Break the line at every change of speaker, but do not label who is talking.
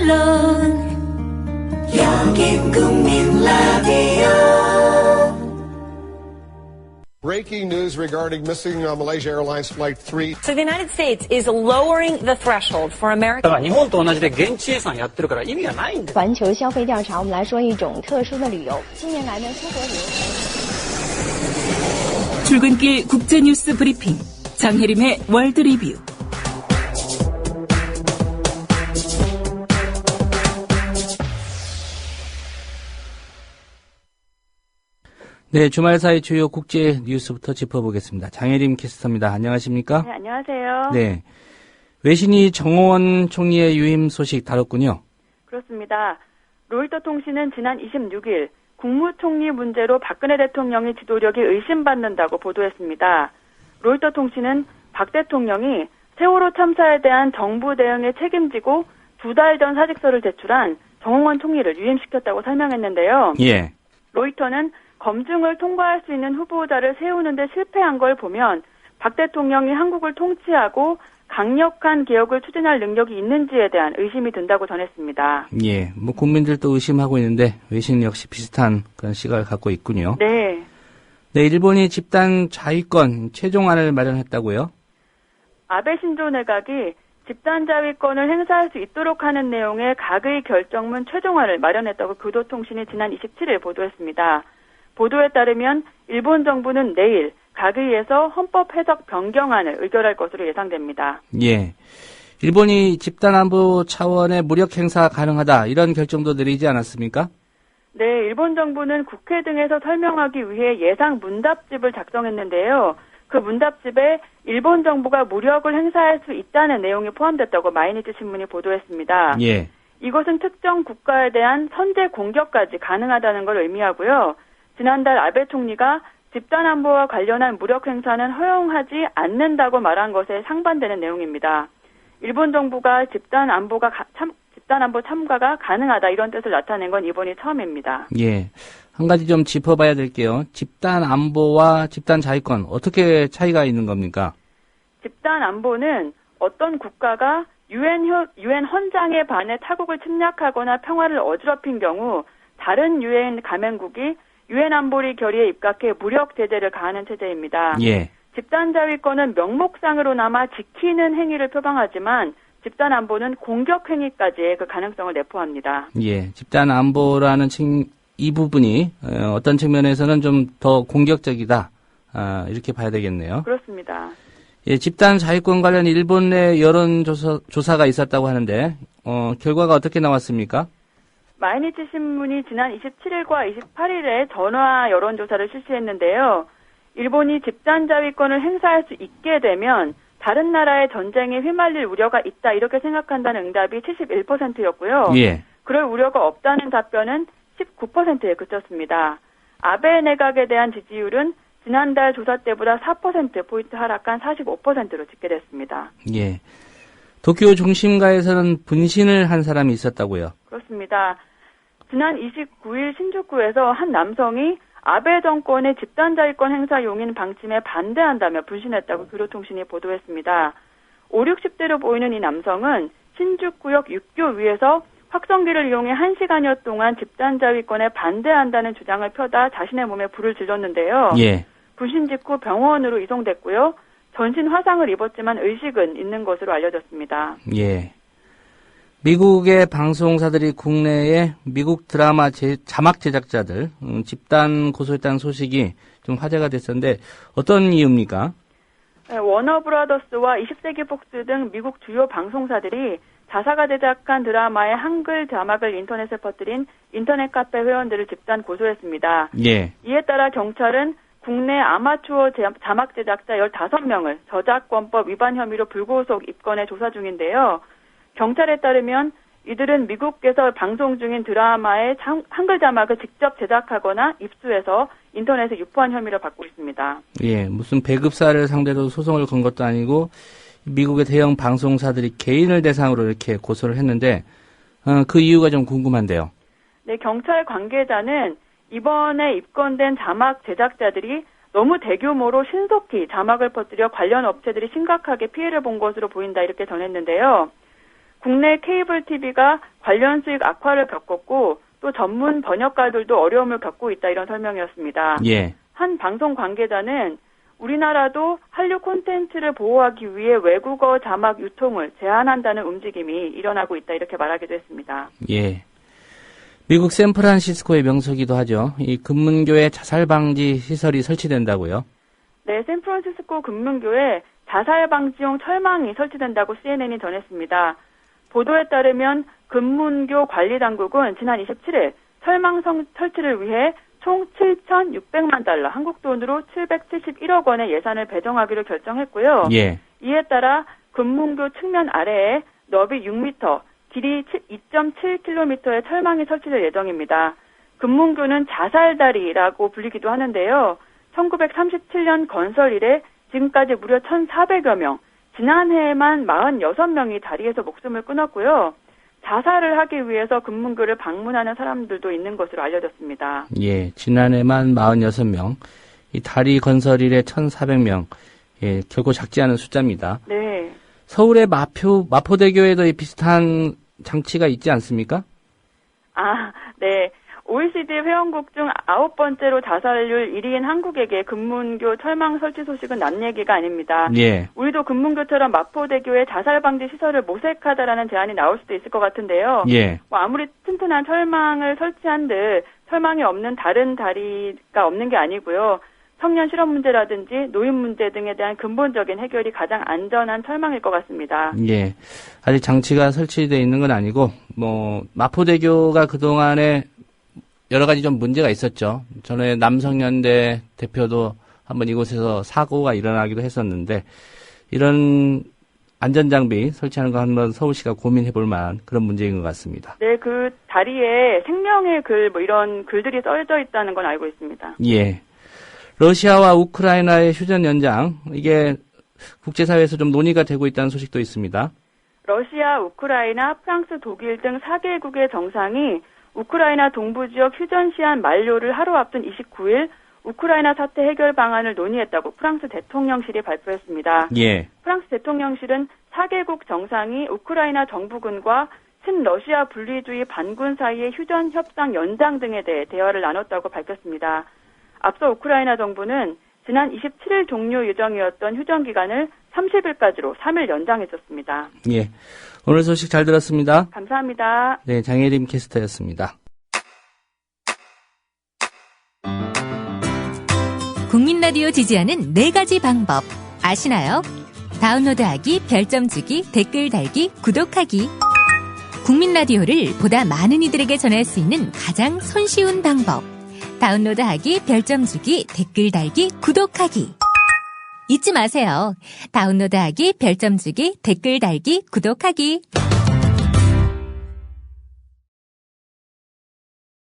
물론 여긴 국민 라디오.
Breaking news regarding missing Malaysia Airlines Flight 3.
So the United States is lowering the threshold for American.
日本と同じで現地生産やってるから意味がないんです。
环球消费调查，我们来说一种特殊的旅游。近年来呢，出国旅游。
출근길 국제뉴스 브리핑 장혜림의 월드 리뷰.
네, 주말 사이 주요 국제 뉴스부터 짚어보겠습니다. 장혜림 캐스터입니다. 안녕하십니까?
네, 안녕하세요.
네, 외신이 정호원 총리의 유임 소식 다뤘군요.
그렇습니다. 로이터 통신은 지난 26일 국무총리 문제로 박근혜 대통령의 지도력이 의심받는다고 보도했습니다. 로이터 통신은 박 대통령이 세월호 참사에 대한 정부 대응에 책임지고 2달 전 사직서를 제출한 정홍원 총리를 유임시켰다고 설명했는데요.
예.
로이터는 검증을 통과할 수 있는 후보자를 세우는 데 실패한 걸 보면 박 대통령이 한국을 통치하고 강력한 개혁을 추진할 능력이 있는지에 대한 의심이 든다고 전했습니다.
예, 국민들도 의심하고 있는데 외신 역시 비슷한 그런 시각을 갖고 있군요.
네.
네, 일본이 집단 자위권 최종안을 마련했다고요?
아베 신조 내각이 집단 자위권을 행사할 수 있도록 하는 내용의 각의 결정문 최종안을 마련했다고 교도통신이 지난 27일 보도했습니다. 보도에 따르면 일본 정부는 내일 각의에서 헌법 해석 변경안을 의결할 것으로 예상됩니다.
예. 일본이 집단안보 차원의 무력 행사 가능하다 이런 결정도 내리지 않았습니까?
네, 일본 정부는 국회 등에서 설명하기 위해 예상 문답집을 작성했는데요. 그 문답집에 일본 정부가 무력을 행사할 수 있다는 내용이 포함됐다고 마이니치 신문이 보도했습니다.
예.
이것은 특정 국가에 대한 선제 공격까지 가능하다는 걸 의미하고요. 지난달 아베 총리가 집단안보와 관련한 무력 행사는 허용하지 않는다고 말한 것에 상반되는 내용입니다. 일본 정부가 집단안보 참가가 가능하다 이런 뜻을 나타낸 건 이번이 처음입니다.
예, 한 가지 좀 짚어봐야 될게요. 집단안보와 집단자위권 어떻게 차이가 있는 겁니까?
집단안보는 어떤 국가가 유엔 헌장에 반해 타국을 침략하거나 평화를 어지럽힌 경우 다른 유엔 가맹국이 유엔 안보리 결의에 입각해 무력 제재를 가하는 체제입니다.
예.
집단자위권은 명목상으로나마 지키는 행위를 표방하지만 집단안보는 공격 행위까지의 그 가능성을 내포합니다.
예, 집단안보라는 이 부분이 어떤 측면에서는 좀 더 공격적이다 이렇게 봐야 되겠네요.
그렇습니다.
예, 집단자위권 관련 일본 내 여론조사가 있었다고 하는데 결과가 어떻게 나왔습니까?
마이니치 신문이 지난 27일과 28일에 전화 여론조사를 실시했는데요. 일본이 집단자위권을 행사할 수 있게 되면 다른 나라의 전쟁에 휘말릴 우려가 있다 이렇게 생각한다는 응답이 71%였고요.
예.
그럴 우려가 없다는 답변은 19%에 그쳤습니다. 아베 내각에 대한 지지율은 지난달 조사 때보다 4%포인트 하락한 45%로 집계됐습니다.
예. 도쿄 중심가에서는 분신을 한 사람이 있었다고요?
그렇습니다. 지난 29일 신주쿠에서 한 남성이 아베 정권의 집단자위권 행사 용인 방침에 반대한다며 분신했다고 교도통신이 보도했습니다. 5, 60대로 보이는 이 남성은 신주쿠역 육교 위에서 확성기를 이용해 1시간여 동안 집단자위권에 반대한다는 주장을 펴다 자신의 몸에 불을 질렀는데요.
예.
분신 직후 병원으로 이송됐고요. 전신 화상을 입었지만 의식은 있는 것으로 알려졌습니다.
예. 미국의 방송사들이 국내에 미국 드라마 자막 제작자들 집단 고소했다는 소식이 좀 화제가 됐었는데 어떤 이유입니까?
네, 워너브라더스와 20세기 폭스 등 미국 주요 방송사들이 자사가 제작한 드라마의 한글 자막을 인터넷에 퍼뜨린 인터넷 카페 회원들을 집단 고소했습니다.
예.
이에 따라 경찰은 국내 아마추어 자막 제작자 15명을 저작권법 위반 혐의로 불구속 입건해 조사 중인데요. 경찰에 따르면 이들은 미국에서 방송 중인 드라마의 한글 자막을 직접 제작하거나 입수해서 인터넷에 유포한 혐의를 받고 있습니다.
예, 무슨 배급사를 상대로 소송을 건 것도 아니고 미국의 대형 방송사들이 개인을 대상으로 이렇게 고소를 했는데 그 이유가 좀 궁금한데요.
네, 경찰 관계자는 이번에 입건된 자막 제작자들이 너무 대규모로 신속히 자막을 퍼뜨려 관련 업체들이 심각하게 피해를 본 것으로 보인다 이렇게 전했는데요. 국내 케이블 TV가 관련 수익 악화를 겪었고 또 전문 번역가들도 어려움을 겪고 있다 이런 설명이었습니다.
예.
한 방송 관계자는 우리나라도 한류 콘텐츠를 보호하기 위해 외국어 자막 유통을 제한한다는 움직임이 일어나고 있다 이렇게 말하기도 했습니다.
예. 미국 샌프란시스코의 명소기도 하죠. 이 금문교에 자살 방지 시설이 설치된다고요?
네, 샌프란시스코 금문교에 자살 방지용 철망이 설치된다고 CNN이 전했습니다. 보도에 따르면 금문교 관리당국은 지난 27일 철망 설치를 위해 총 7,600만 달러, 한국 돈으로 771억 원의 예산을 배정하기로 결정했고요.
예.
이에 따라 금문교 측면 아래에 너비 6m, 길이 2.7km의 철망이 설치될 예정입니다. 금문교는 자살다리라고 불리기도 하는데요. 1937년 건설 이래 지금까지 무려 1,400여 명, 지난해에만 46명이 다리에서 목숨을 끊었고요. 자살을 하기 위해서 금문교를 방문하는 사람들도 있는 것으로 알려졌습니다.
예, 지난해만 46명, 이 다리 건설 일에 1,400명, 예, 결코 작지 않은 숫자입니다.
네.
서울의 마포대교에도 비슷한 장치가 있지 않습니까?
아, 네. OECD 회원국 중 9번째로 자살률 1위인 한국에게 금문교 철망 설치 소식은 남 얘기가 아닙니다.
예.
우리도 금문교처럼 마포대교에 자살 방지 시설을 모색하다라는 제안이 나올 수도 있을 것 같은데요.
예.
뭐 아무리 튼튼한 철망을 설치한들 철망이 없는 다른 다리가 없는 게 아니고요. 청년 실업 문제라든지 노인 문제 등에 대한 근본적인 해결이 가장 안전한 철망일 것 같습니다.
예. 아직 장치가 설치되어 있는 건 아니고, 마포대교가 그동안에 여러 가지 좀 문제가 있었죠. 전에 남성연대 대표도 한번 이곳에서 사고가 일어나기도 했었는데, 이런 안전장비 설치하는 거 한번 서울시가 고민해 볼 만한 그런 문제인 것 같습니다.
네, 그 다리에 생명의 글, 이런 글들이 써져 있다는 건 알고 있습니다.
예. 러시아와 우크라이나의 휴전 연장, 이게 국제사회에서 좀 논의가 되고 있다는 소식도 있습니다.
러시아, 우크라이나, 프랑스, 독일 등 4개국의 정상이 우크라이나 동부 지역 휴전 시한 만료를 하루 앞둔 29일 우크라이나 사태 해결 방안을 논의했다고 프랑스 대통령실이 발표했습니다.
예.
프랑스 대통령실은 4개국 정상이 우크라이나 정부군과 친러시아 분리주의 반군 사이의 휴전 협상 연장 등에 대해 대화를 나눴다고 밝혔습니다. 앞서 우크라이나 정부는 지난 27일 종료 예정이었던 휴전 기간을 30일까지로 3일 연장했었습니다.
예. 오늘 소식 잘 들었습니다.
감사합니다.
네, 장혜림 캐스터였습니다.
국민 라디오 지지하는 4가지 방법 아시나요? 다운로드하기, 별점 주기, 댓글 달기, 구독하기. 국민 라디오를 보다 많은 이들에게 전할 수 있는 가장 손쉬운 방법. 다운로드하기, 별점 주기, 댓글 달기, 구독하기. 잊지 마세요. 다운로드하기, 별점 주기, 댓글 달기, 구독하기.